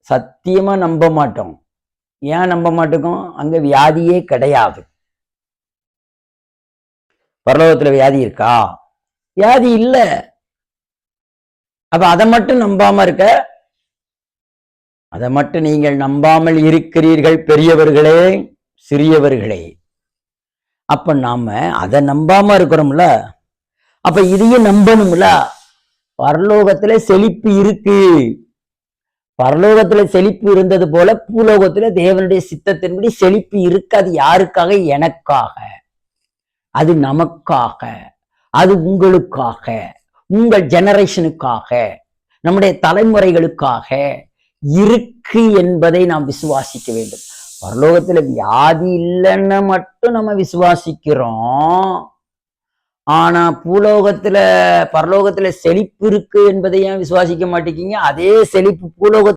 சத்தியமா நம்ப மாட்டோம். ஏன் நம்ப மாட்டோம்? அங்க வியாதியே கிடையாது. பரலோகத்துல வியாதி இருக்கா? வியாதி இல்ல. அப்ப அதை மட்டும் நம்பாம இருக்க, அதை மட்டும் நீங்கள் நம்பாமல் இருக்கிறீர்கள் பெரியவர்களே, சிறியவர்களே. அப்ப நாம அதை நம்பாம இருக்கிறோம்ல, அப்ப இதையும் நம்பணும்ல. பரலோகத்துல செழிப்பு இருக்கு. பரலோகத்துல செழிப்பு இருந்தது போல பூலோகத்துல தேவனுடைய சித்தத்தின்படி செழிப்பு இருக்கு. அது யாருக்காக? எனக்காக, அது நமக்காக, அது உங்களுக்காக, உங்கள் ஜெனரேஷனுக்காக, நம்முடைய தலைமுறைகளுக்காக இருக்கு என்பதை நாம் விசுவாசிக்க வேண்டும். பரலோகத்துல வியாதி இல்லைன்னு மட்டும் நம்ம விசுவாசிக்கிறோம். ஆனா பரலோகத்துல செழிப்பு இருக்கு என்பதை ஏன் விசுவாசிக்க மாட்டேங்கிறீங்க? அதே செழிப்பு பூலோகத்துல